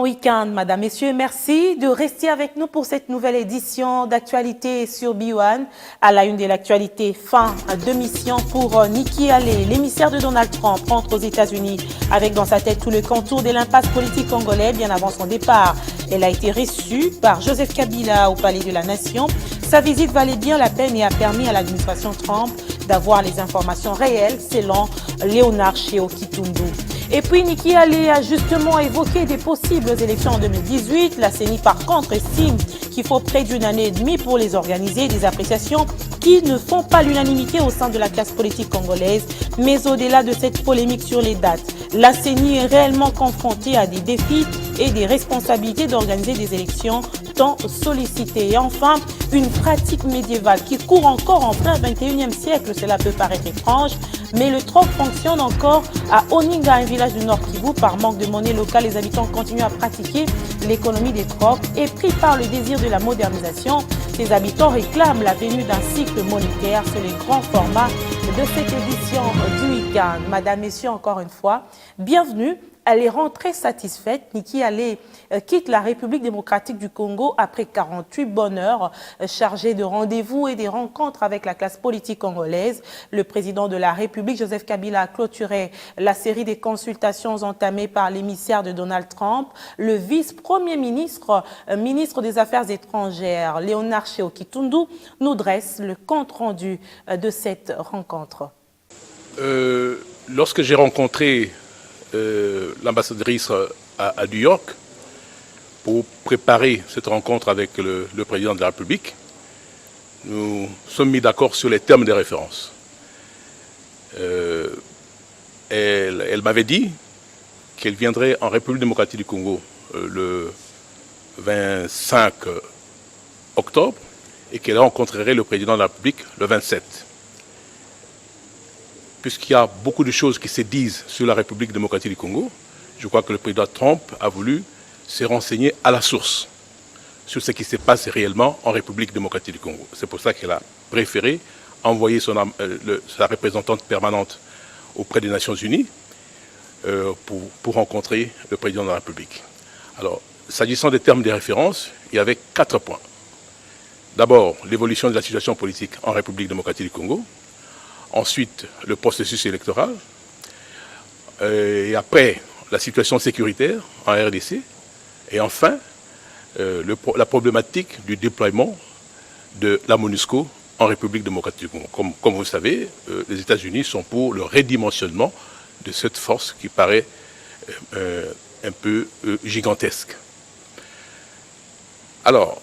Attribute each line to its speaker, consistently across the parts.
Speaker 1: week-end, madame, messieurs. Merci de rester avec nous pour cette nouvelle édition d'actualité sur B1. À la une de l'actualité, fin de mission pour Nikki Haley. L'émissaire de Donald Trump rentre aux États-Unis avec dans sa tête tout le contour de l'impasse politique congolais bien avant son départ. Elle a été reçue par Joseph Kabila au Palais de la Nation. Sa visite valait bien la peine et a permis à l'administration Trump d'avoir les informations réelles selon Léonard Sheokitundu. Et puis Nikki Haley a justement évoqué des possibles élections en 2018. La CENI par contre estime qu'il faut près d'une année et demie pour les organiser, des appréciations qui ne font pas l'unanimité au sein de la classe politique congolaise. Mais au-delà de cette polémique sur les dates, la CENI est réellement confrontée à des défis et des responsabilités d'organiser des élections tant sollicitées. Et enfin, une pratique médiévale qui court encore en plein 21e siècle. Cela peut paraître étrange, mais le troc fonctionne encore à Oninga, un village du Nord Kivu. Par manque de monnaie locale, les habitants continuent à pratiquer l'économie des trocs. Et pris par le désir de la modernisation, les habitants réclament la venue d'un cycle monétaire sur les grands formats de cette édition du week-end. Madame, messieurs, encore une fois, bienvenue. Elle est rentrée satisfaite. Nikki Haley quitte la République démocratique du Congo après 48 bonnes heures chargées de rendez-vous et des rencontres avec la classe politique congolaise. Le président de la République, Joseph Kabila, a clôturé la série des consultations entamées par l'émissaire de Donald Trump. Le vice-premier ministre, ministre des Affaires étrangères, Léonard Sheokitundu, nous dresse le compte-rendu de cette rencontre.
Speaker 2: Lorsque j'ai rencontré l'ambassadrice à New York pour préparer cette rencontre avec le président de la République, nous sommes mis d'accord sur les termes des références. Elle m'avait dit qu'elle viendrait en République démocratique du Congo le 25 octobre et qu'elle rencontrerait le président de la République le 27. Puisqu'il y a beaucoup de choses qui se disent sur la République démocratique du Congo, je crois que le président Trump a voulu se renseigner à la source sur ce qui se passe réellement en République démocratique du Congo. C'est pour ça qu'elle a préféré envoyer sa représentante permanente auprès des Nations Unies pour rencontrer le président de la République. Alors, s'agissant des termes de référence, il y avait 4 points. D'abord, l'évolution de la situation politique en République démocratique du Congo. Ensuite, le processus électoral. Et après, la situation sécuritaire en RDC. Et enfin, la problématique du déploiement de la MONUSCO en République démocratique du Congo. Comme vous le savez, les États-Unis sont pour le redimensionnement de cette force qui paraît un peu gigantesque. Alors,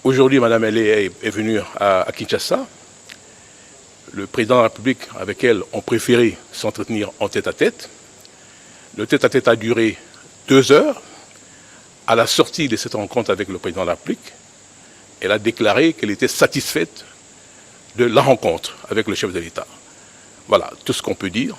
Speaker 2: aujourd'hui, Mme Haley est venue à Kinshasa. Le président de la République, avec elle, ont préféré s'entretenir en tête-à-tête. Le tête-à-tête a duré 2 heures. À la sortie de cette rencontre avec le président de la République, elle a déclaré qu'elle était satisfaite de la rencontre avec le chef de l'État. Voilà tout ce qu'on peut dire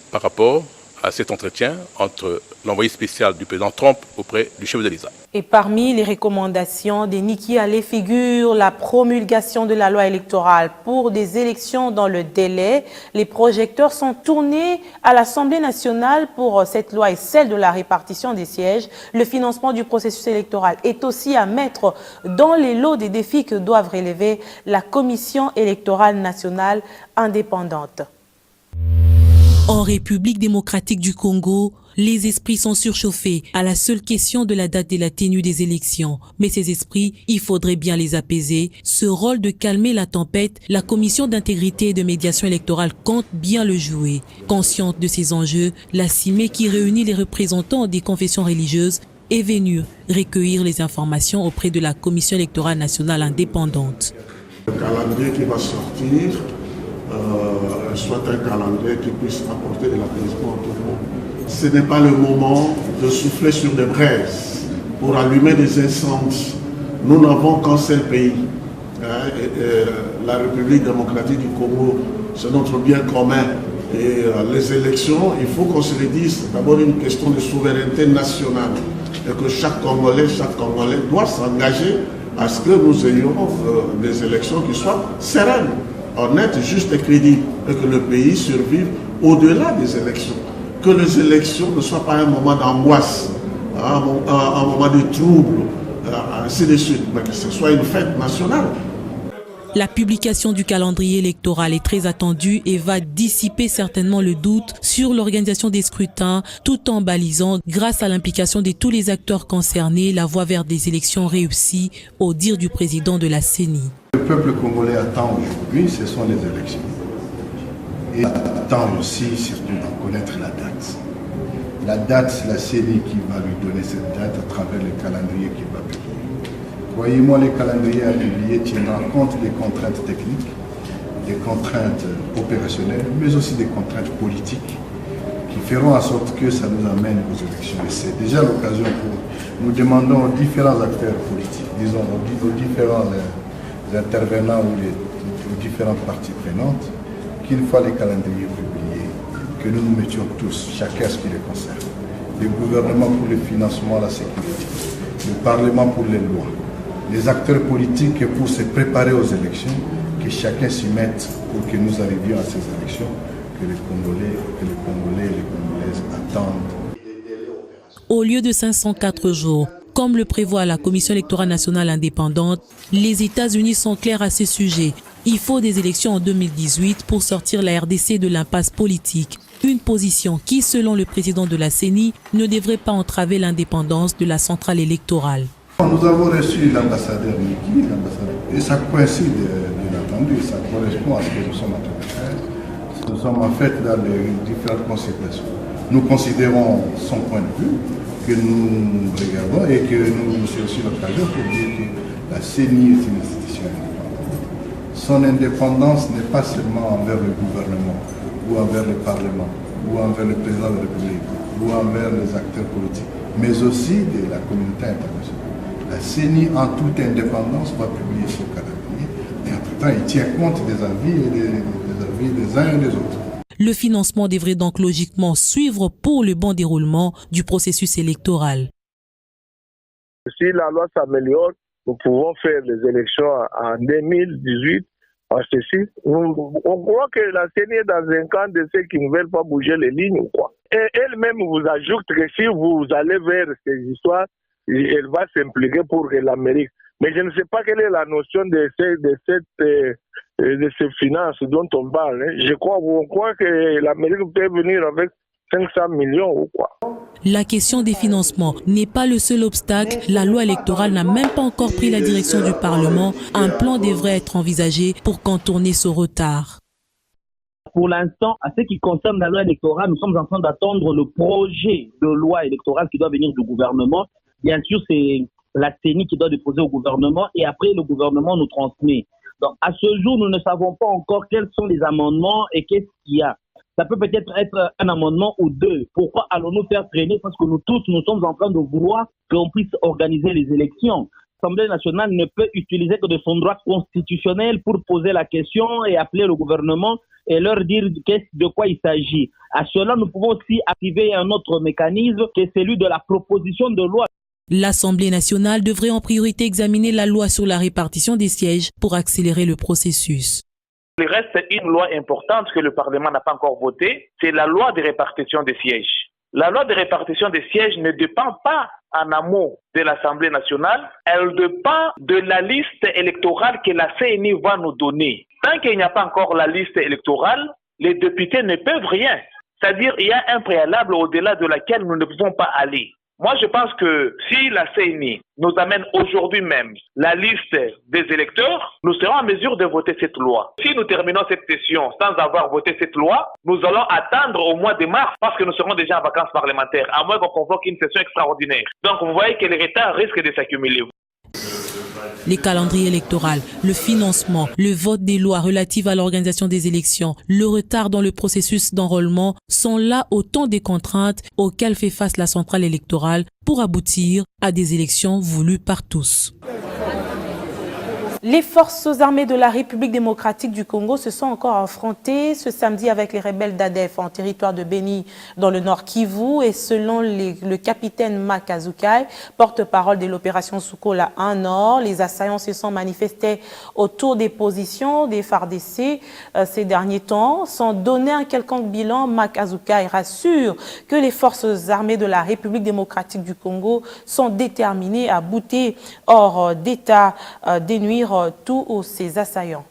Speaker 2: par rapport à cet entretien entre l'envoyé spécial du président Trump auprès du chef de l'État.
Speaker 1: Et parmi les recommandations de Nikki Haley figure la promulgation de la loi électorale pour des élections dans le délai. Les projecteurs sont tournés à l'Assemblée nationale pour cette loi et celle de la répartition des sièges. Le financement du processus électoral est aussi à mettre dans les lots des défis que doivent relever la Commission électorale nationale indépendante.
Speaker 3: En République démocratique du Congo, les esprits sont surchauffés à la seule question de la date de la tenue des élections. Mais ces esprits, il faudrait bien les apaiser. Ce rôle de calmer la tempête, la commission d'intégrité et de médiation électorale compte bien le jouer. Consciente de ces enjeux, la CIME qui réunit les représentants des confessions religieuses est venue recueillir les informations auprès de la commission électorale nationale indépendante.
Speaker 4: Le calendrier qui va sortir soit un calendrier qui puisse apporter de l'apaisement à tout le monde. Ce n'est pas le moment de souffler sur des braises pour allumer des incendies. Nous n'avons qu'un seul pays. La République démocratique du Congo, c'est notre bien commun. Et les élections, il faut qu'on se le dise, d'abord une question de souveraineté nationale. Et que chaque Congolais doit s'engager à ce que nous ayons des élections qui soient sereines, honnêtes, justes et crédibles, et que le pays survive au-delà des élections. Que les élections ne soient pas un moment d'angoisse, à un moment de trouble, ainsi de suite, mais que ce soit une fête nationale.
Speaker 3: La publication du calendrier électoral est très attendue et va dissiper certainement le doute sur l'organisation des scrutins, tout en balisant, grâce à l'implication de tous les acteurs concernés, la voie vers des élections réussies, au dire du président de la CENI.
Speaker 5: Le peuple congolais attend aujourd'hui, ce sont les élections. Et attend aussi surtout d'en connaître la date. La date, c'est la CENI qui va lui donner cette date à travers le calendrier qu'il va publier. Croyez-moi, les calendriers à publier tiendront compte des contraintes techniques, des contraintes opérationnelles, mais aussi des contraintes politiques qui feront en sorte que ça nous amène aux élections. Et c'est déjà l'occasion pour nous demandons aux différents acteurs politiques, disons aux différents intervenants ou aux différentes parties prenantes, qu'une fois les calendriers publiés, que nous nous mettions tous, chacun ce qui les concerne. Le gouvernement pour le financement, la sécurité, le Parlement pour les lois, les acteurs politiques pour se préparer aux élections, que chacun s'y mette pour que nous arrivions à ces élections que les Congolais et les Congolaises attendent.
Speaker 3: Au lieu de 504 jours, comme le prévoit la Commission électorale nationale indépendante, les États-Unis sont clairs à ce sujet. Il faut des élections en 2018 pour sortir la RDC de l'impasse politique. Une position qui, selon le président de la CENI, ne devrait pas entraver l'indépendance de la centrale électorale.
Speaker 5: Nous avons reçu l'ambassadeur Niki, et ça coïncide bien entendu, ça correspond à ce que nous sommes en train de faire. Nous sommes en fait dans les différentes concertations. Nous considérons son point de vue, que nous regardons et que nous c'est aussi l'occasion pour dire que la CENI est une institution indépendante. Son indépendance n'est pas seulement envers le gouvernement, ou envers le Parlement, ou envers le président de la République, ou envers les acteurs politiques, mais aussi de la communauté internationale. La CENI, en toute indépendance, va publier ce calendrier, et entre-temps, il tient compte des avis et des avis des uns et des autres.
Speaker 3: Le financement devrait donc logiquement suivre pour le bon déroulement du processus électoral.
Speaker 6: Si la loi s'améliore, nous pouvons faire les élections en 2018. On croit que la CENI est dans un camp de ceux qui ne veulent pas bouger les lignes ou quoi. Et elle-même vous ajoute que si vous allez vers ces histoires, elle va s'impliquer pour l'Amérique. Mais je ne sais pas quelle est la notion de ces finances dont on parle. On croit que l'Amérique peut venir avec 500 millions ou quoi.
Speaker 3: La question des financements n'est pas le seul obstacle. La loi électorale n'a même pas encore pris la direction du Parlement. Un plan devrait être envisagé pour contourner ce retard.
Speaker 7: Pour l'instant, à ce qui concerne la loi électorale, nous sommes en train d'attendre le projet de loi électorale qui doit venir du gouvernement. Bien sûr, c'est la CENI qui doit déposer au gouvernement et après le gouvernement nous transmet. Donc, à ce jour, nous ne savons pas encore quels sont les amendements et qu'est-ce qu'il y a. Ça peut peut-être être un amendement ou deux. Pourquoi allons-nous faire traîner? Parce que nous tous, nous sommes en train de vouloir qu'on puisse organiser les élections. L'Assemblée nationale ne peut utiliser que de son droit constitutionnel pour poser la question et appeler le gouvernement et leur dire de quoi il s'agit. À cela, nous pouvons aussi activer un autre mécanisme qui est celui de la proposition de loi.
Speaker 3: L'Assemblée nationale devrait en priorité examiner la loi sur la répartition des sièges pour accélérer le processus.
Speaker 8: Il reste une loi importante que le Parlement n'a pas encore votée, c'est la loi de répartition des sièges. La loi de répartition des sièges ne dépend pas en amont de l'Assemblée nationale, elle dépend de la liste électorale que la CENI va nous donner. Tant qu'il n'y a pas encore la liste électorale, les députés ne peuvent rien. C'est-à-dire qu'il y a un préalable au-delà de laquelle nous ne pouvons pas aller. Moi, je pense que si la CENI nous amène aujourd'hui même la liste des électeurs, nous serons en mesure de voter cette loi. Si nous terminons cette session sans avoir voté cette loi, nous allons attendre au mois de mars parce que nous serons déjà en vacances parlementaires, à moins qu'on convoque une session extraordinaire. Donc, vous voyez que les retards risquent de s'accumuler.
Speaker 3: Les calendriers électoraux, le financement, le vote des lois relatives à l'organisation des élections, le retard dans le processus d'enrôlement sont là autant des contraintes auxquelles fait face la centrale électorale pour aboutir à des élections voulues par tous.
Speaker 1: Les forces armées de la République démocratique du Congo se sont encore affrontées ce samedi avec les rebelles d'ADF en territoire de Beni dans le nord Kivu et selon le capitaine Mak Azukai, porte-parole de l'opération Sukola 1 Nord, les assaillants se sont manifestés autour des positions des FARDC ces derniers temps. Sans donner un quelconque bilan, Mak Azukai rassure que les forces armées de la République démocratique du Congo sont déterminées à bouter hors d'état dénuire tous ces assaillants.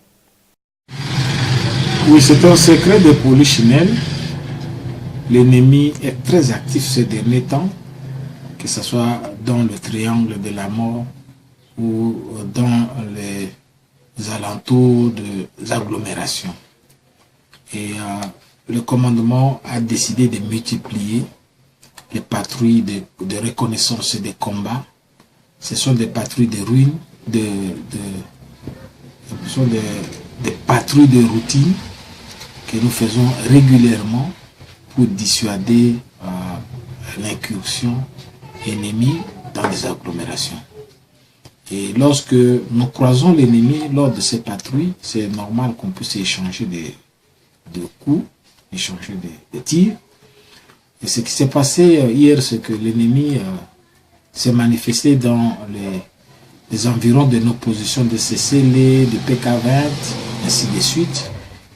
Speaker 9: Oui, c'est un secret de polichinelle. L'ennemi est très actif ces derniers temps, que ce soit dans le triangle de la mort ou dans les alentours des agglomérations. Et le commandement a décidé de multiplier les patrouilles de reconnaissance et de combat. Ce sont des patrouilles de ruines, ce sont des patrouilles de routine que nous faisons régulièrement pour dissuader l'incursion ennemie dans les agglomérations. Et lorsque nous croisons l'ennemi lors de ces patrouilles, c'est normal qu'on puisse échanger de coups, échanger des tirs. Et ce qui s'est passé hier, c'est que l'ennemi s'est manifesté dans les environs de nos positions de CCL, de PK20, ainsi de suite.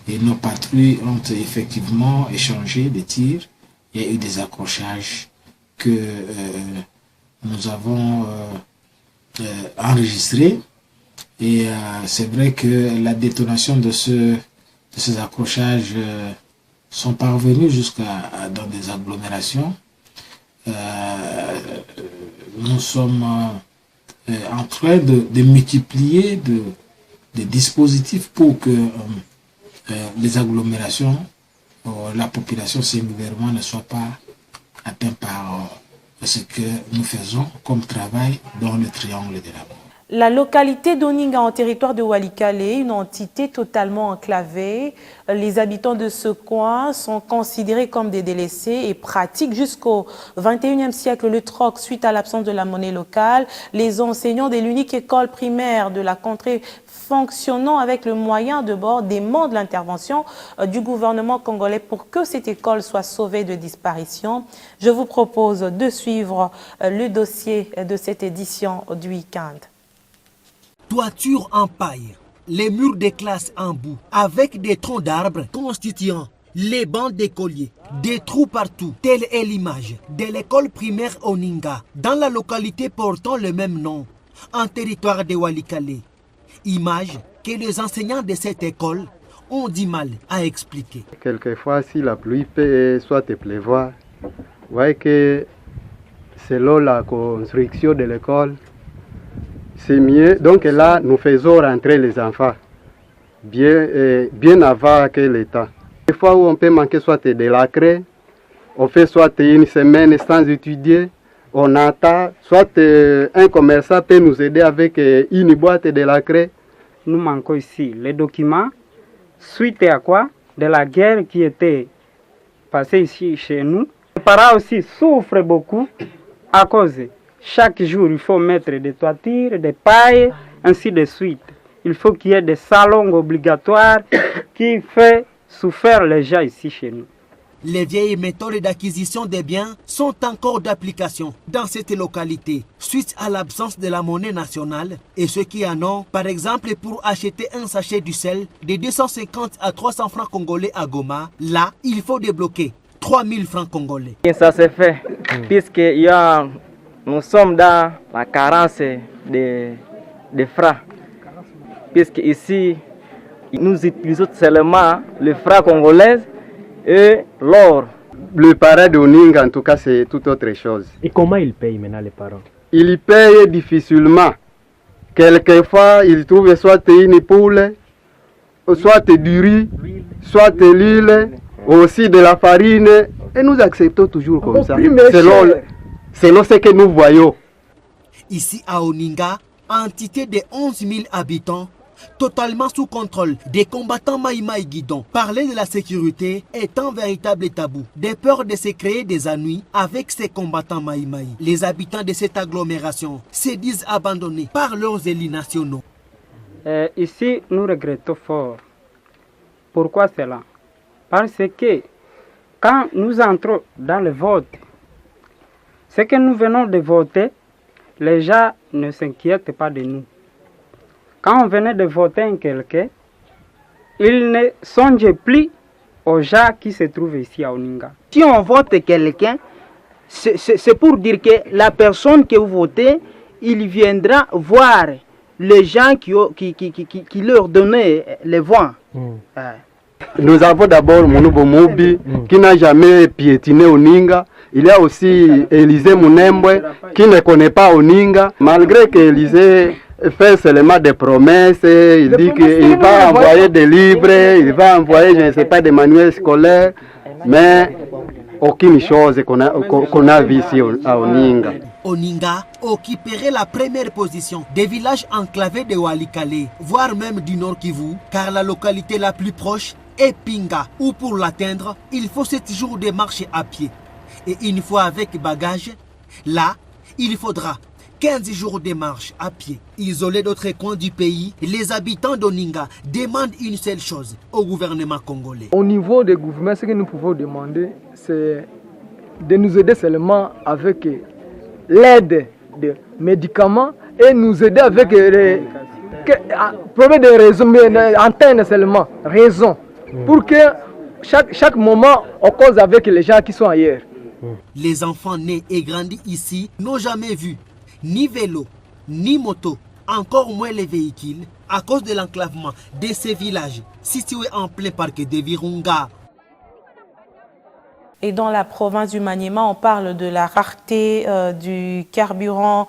Speaker 9: Et nos patrouilles ont effectivement échangé des tirs. Il y a eu des accrochages que nous avons enregistrés. Et c'est vrai que la détonation de ces accrochages sont parvenus jusqu'à dans des agglomérations. Nous sommes en train de multiplier des dispositifs pour que les agglomérations, la population singulièrement ne soit pas atteinte par ce que nous faisons comme travail dans le triangle de la mort.
Speaker 1: La localité d'Oninga en territoire de Walikale, une entité totalement enclavée. Les habitants de ce coin sont considérés comme des délaissés et pratiquent jusqu'au 21e siècle le troc suite à l'absence de la monnaie locale. Les enseignants de l'unique école primaire de la contrée fonctionnant avec le moyen de bord demandent l'intervention du gouvernement congolais pour que cette école soit sauvée de disparition. Je vous propose de suivre le dossier de cette édition du week-end.
Speaker 10: Toiture en paille, les murs des classes en bout, avec des troncs d'arbres constituant les bancs d'écoliers, des trous partout. Telle est l'image de l'école primaire Oninga, dans la localité portant le même nom, en territoire de Walikale. Image que les enseignants de cette école ont du mal à expliquer.
Speaker 11: Quelquefois, si la pluie peut soit pleuvoir, vous voyez que selon la construction de l'école, c'est mieux. Donc là, nous faisons rentrer les enfants bien avant que le temps. Des fois où on peut manquer soit de la craie, on fait soit une semaine sans étudier, on attend, soit un commerçant peut nous aider avec une boîte de la craie.
Speaker 12: Nous manquons ici les documents, suite à quoi? De la guerre qui était passée ici chez nous. Les parents aussi souffrent beaucoup à cause. Chaque jour, il faut mettre des toitures, des pailles, ainsi de suite. Il faut qu'il y ait des salons obligatoires qui font souffrir les gens ici chez nous.
Speaker 10: Les vieilles méthodes d'acquisition des biens sont encore d'application dans cette localité, suite à l'absence de la monnaie nationale. Et ceux qui en ont, par exemple, pour acheter un sachet du sel de 250 à 300 francs congolais à Goma, là, il faut débloquer 3000 francs congolais.
Speaker 13: Et ça se fait, puisque nous sommes dans la carence de francs. Puisque ici, nous utilisons seulement le franc congolais et l'or.
Speaker 11: Le parent de Oninga, en tout cas, c'est tout autre chose.
Speaker 14: Et comment ils payent maintenant les parents?
Speaker 11: Ils payent difficilement. Quelquefois, ils trouvent soit une poule, soit du riz, soit de l'huile, aussi de la farine. Et nous acceptons toujours comme ça, selon ce que nous voyons.
Speaker 10: Ici à Oninga, entité de 11 000 habitants, totalement sous contrôle des combattants Maïmaï Guidon. Parler de la sécurité est un véritable tabou. De peur de se créer des ennuis avec ces combattants Maïmaï. Les habitants de cette agglomération se disent abandonnés par leurs élus nationaux.
Speaker 12: Ici, nous regrettons fort. Pourquoi cela? Parce que quand nous entrons dans le vote, ce que nous venons de voter, les gens ne s'inquiètent pas de nous. Quand on venait de voter un quelqu'un, ils ne songent plus aux gens qui se trouvent ici à Oninga.
Speaker 15: Si on vote quelqu'un, c'est pour dire que la personne que vous votez, il viendra voir les gens qui leur donnaient les voix.
Speaker 11: Nous avons d'abord Mounoubo Moubi qui n'a jamais piétiné Oninga. Il y a aussi Élisée Mounembwe qui ne connaît pas Oninga. Malgré qu'Élisée fait seulement des promesses, il dit qu'il va envoyer des livres, il va envoyer, je ne sais pas, des manuels scolaires, mais aucune chose qu'on a vue ici à Oninga.
Speaker 10: Oninga occuperait la première position des villages enclavés de Walikale, voire même du Nord Kivu, car la localité la plus proche est Pinga, où pour l'atteindre, il faut 7 jours de marche à pied. Et une fois avec bagage, là, il faudra 15 jours de marche à pied. Isolés d'autres coins du pays, les habitants d'Oninga demandent une seule chose au gouvernement congolais.
Speaker 16: Au niveau des gouvernements, ce que nous pouvons demander, c'est de nous aider seulement avec l'aide de médicaments et nous aider avec problème de raison, mais antenne seulement, raison, pour que chaque moment on cause avec les gens qui sont ailleurs.
Speaker 10: Les enfants nés et grandis ici n'ont jamais vu ni vélo, ni moto, encore moins les véhicules, à cause de l'enclavement de ces villages situés en plein parc de Virunga.
Speaker 1: Et dans la province du Maniema, on parle de la rareté du carburant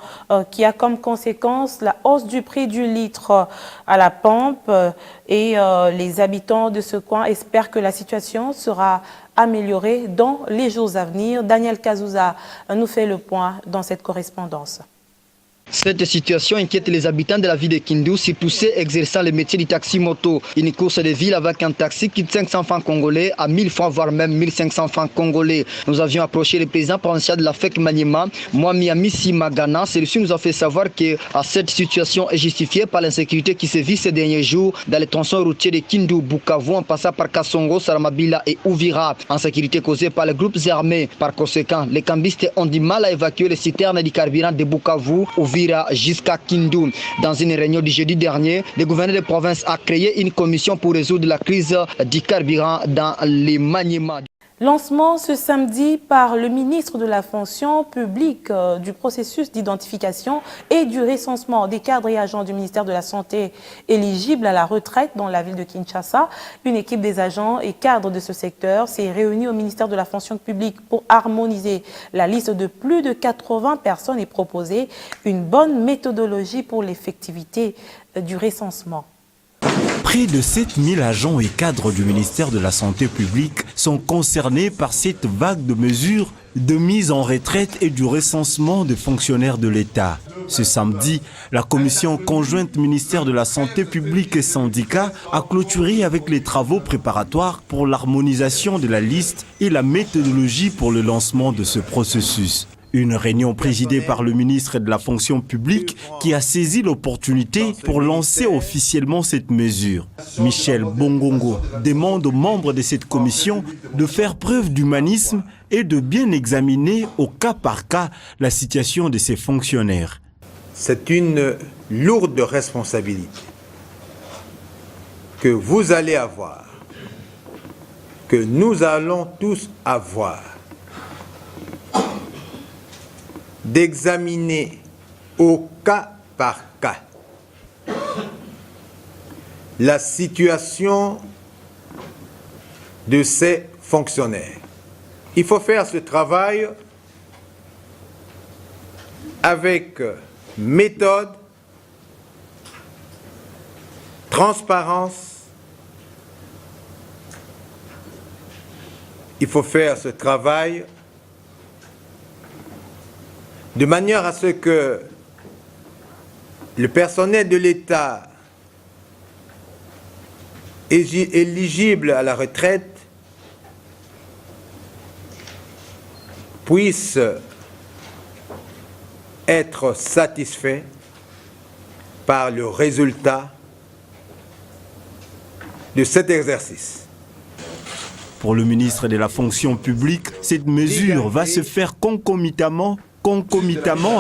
Speaker 1: qui a comme conséquence la hausse du prix du litre à la pompe. Et les habitants de ce coin espèrent que la situation sera améliorée dans les jours à venir. Daniel Kazouza nous fait le point dans cette correspondance.
Speaker 17: Cette situation inquiète les habitants de la ville de Kindu, surtout ceux exerçant le métier du taxi-moto. Une course de ville avec un taxi qui coûte 500 francs congolais à 1000 francs, voire même 1500 francs congolais. Nous avions approché le président provincial de la FEC Maniema, Mwamiamisi Magana. Celui-ci nous a fait savoir que cette situation est justifiée par l'insécurité qui se vit ces derniers jours dans les tronçons routiers de Kindu, Bukavu, en passant par Kassongo, Saramabila et Ouvira. Insécurité causée par les groupes armés. Par conséquent, les cambistes ont du mal à évacuer les citernes du carburant de Bukavu, jusqu'à Kindu. Dans une réunion du jeudi dernier, le gouverneur de province a créé une commission pour résoudre la crise du carburant dans les Maniema.
Speaker 1: Lancement ce samedi par le ministre de la fonction publique du processus d'identification et du recensement des cadres et agents du ministère de la Santé éligibles à la retraite dans la ville de Kinshasa. Une équipe des agents et cadres de ce secteur s'est réunie au ministère de la fonction publique pour harmoniser la liste de plus de 80 personnes et proposer une bonne méthodologie pour l'effectivité du recensement.
Speaker 18: Près de 7000 agents et cadres du ministère de la Santé publique sont concernés par cette vague de mesures de mise en retraite et du recensement des fonctionnaires de l'État. Ce samedi, la commission conjointe ministère de la Santé publique et syndicats a clôturé avec les travaux préparatoires pour l'harmonisation de la liste et la méthodologie pour le lancement de ce processus. Une réunion présidée par le ministre de la fonction publique qui a saisi l'opportunité pour lancer officiellement cette mesure. Michel Bongongo demande aux membres de cette commission de faire preuve d'humanisme et de bien examiner au cas par cas la situation de ces fonctionnaires.
Speaker 19: C'est une lourde responsabilité que vous allez avoir, que nous allons tous avoir, d'examiner au cas par cas la situation de ces fonctionnaires. Il faut faire ce travail avec méthode, transparence. Il faut faire ce travail de manière à ce que le personnel de l'État éligible à la retraite puisse être satisfait par le résultat de cet exercice.
Speaker 18: Pour le ministre de la fonction publique, cette mesure va se faire concomitamment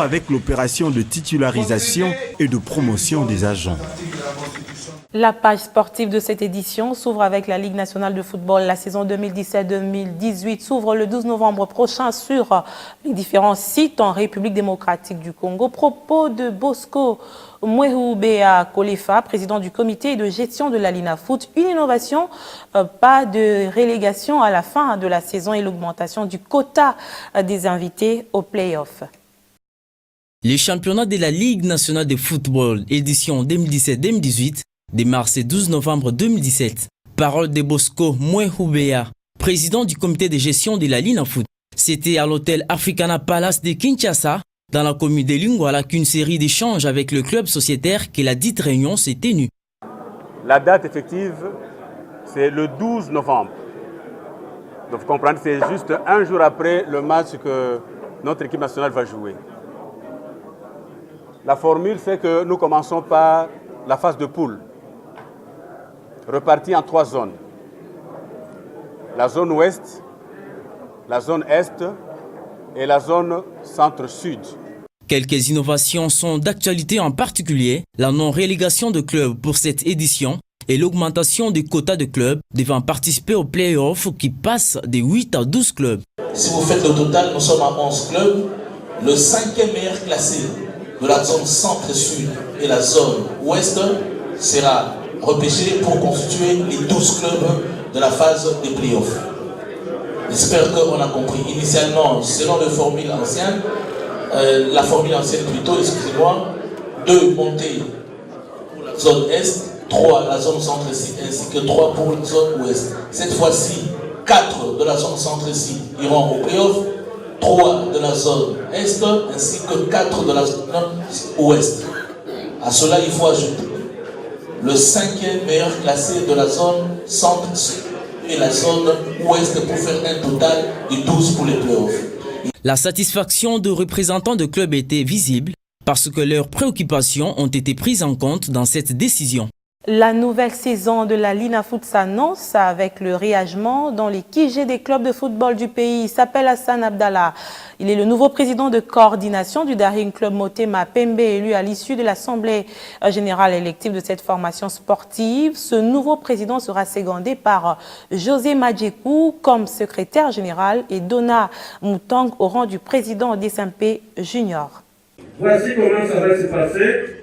Speaker 18: avec l'opération de titularisation et de promotion des agents.
Speaker 1: La page sportive de cette édition s'ouvre avec la Ligue nationale de football. La saison 2017-2018 s'ouvre le 12 novembre prochain sur les différents sites en République démocratique du Congo. Propos de Bosco Mwehoubea Kolefa, président du comité de gestion de la Lina Foot. Une innovation, pas de relégation à la fin de la saison et l'augmentation du quota des invités aux play-offs.
Speaker 20: Les championnats de la Ligue nationale de football édition 2017-2018 démarre ce 12 novembre 2017. Parole de Bosco Mwehoubea, président du comité de gestion de la Lina Foot. C'était à l'hôtel Africana Palace de Kinshasa, dans la commune de Lingwala, qu'une série d'échanges avec le club sociétaire que la dite réunion s'est tenue.
Speaker 21: La date effective, c'est le 12 novembre. Donc vous comprenez, c'est juste un jour après le match que notre équipe nationale va jouer. La formule fait que nous commençons par la phase de poule, repartie en 3 zones. La zone ouest, la zone est et la zone centre-sud.
Speaker 20: Quelques innovations sont d'actualité, en particulier la non-relégation de clubs pour cette édition et l'augmentation des quotas de clubs devant participer aux play-offs qui passent de 8 à 12 clubs.
Speaker 22: Si vous faites le total, nous sommes à 11 clubs. Le 5e meilleur classé de la zone centre-sud et la zone ouest sera repêché pour constituer les 12 clubs de la phase des play-offs. J'espère qu'on a compris. Initialement, selon la formule ancienne, plutôt, excusez-moi, 2 montées pour la zone est, 3 la zone centre-sud, ainsi que 3 pour la zone ouest. Cette fois-ci, 4 de la zone centre-sud iront au play-off, 3 de la zone est, ainsi que 4 de la zone ouest. À cela, il faut ajouter le 5e meilleur classé de la zone centre-sud et la zone ouest pour faire un total de 12 pour les playoffs.
Speaker 20: La satisfaction de représentants de clubs était visible parce que leurs préoccupations ont été prises en compte dans cette décision.
Speaker 1: La nouvelle saison de la Lina Foot s'annonce avec le réagement dans les QG des clubs de football du pays. Il s'appelle Hassan Abdallah. Il est le nouveau président de coordination du Daring Club Motema Pembe, élu à l'issue de l'Assemblée générale élective de cette formation sportive. Ce nouveau président sera secondé par José Madjekou comme secrétaire général et Donna Moutang au rang du président DSMP Junior.
Speaker 23: Voici comment ça va se passer.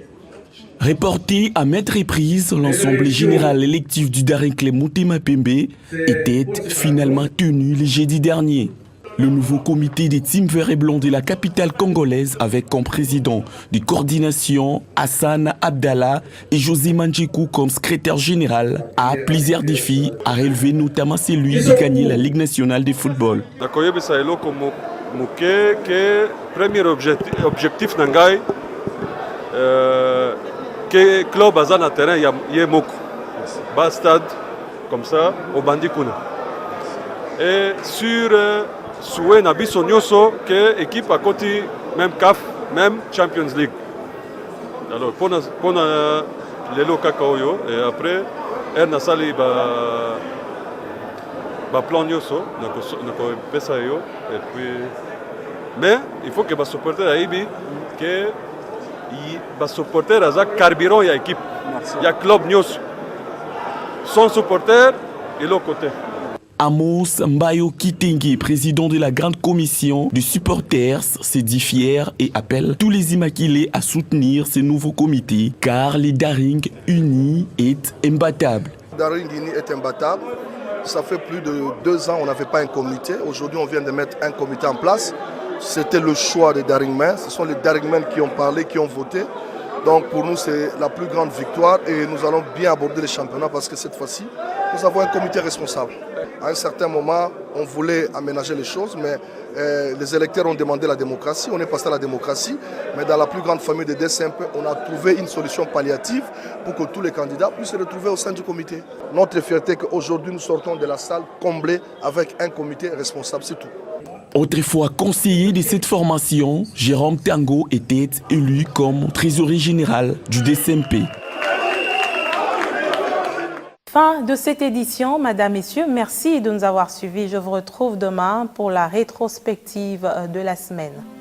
Speaker 18: Reporté à maintes reprises, l'Assemblée générale élective du Daring Club Motema Pembe était finalement tenue le jeudi dernier. Le nouveau comité des teams verts et blancs de la capitale congolaise, avec comme président de coordination Hassan Abdallah et José Madjekou comme secrétaire général, a plusieurs défis à relever, notamment celui de gagner la Ligue nationale de football.
Speaker 23: Premier objectif nangai que club aza na terrain ya moko bas stade comme ça au bandikuna et sur souhait na biso nyonso que équipe à côté même CAF même Champions League. Alors pour lelo kaka oyo et après na sali ba plan nyonso na ko pesa yo et puis mais il faut que ba supporter aibi que les supporters ont carburant à l'équipe. Il y a club news. Son supporter et l'autre côté.
Speaker 18: Amos Mbayo Kitenge, président de la grande commission des supporters, se dit fier et appelle tous les immaculés à soutenir ce nouveau comité car les Daring unis est imbattable.
Speaker 5: Daring unis est imbattable. Ça fait plus de 2 ans qu'on n'avait pas un comité. Aujourd'hui, on vient de mettre un comité en place. C'était le choix des Daringmen. Ce sont les Daringmen qui ont parlé, qui ont voté. Donc pour nous, c'est la plus grande victoire et nous allons bien aborder les championnats parce que cette fois-ci, nous avons un comité responsable. À un certain moment, on voulait aménager les choses, mais les électeurs ont demandé la démocratie. On est passé à la démocratie, mais dans la plus grande famille de DSMP, on a trouvé une solution palliative pour que tous les candidats puissent se retrouver au sein du comité. Notre fierté est qu'aujourd'hui, nous sortons de la salle comblée avec un comité responsable, c'est tout.
Speaker 18: Autrefois conseiller de cette formation, Jérôme Tango était élu comme trésorier général du DSMP.
Speaker 1: fin de cette édition. Madame, Messieurs, merci de nous avoir suivis. Je vous retrouve demain pour la rétrospective de la semaine.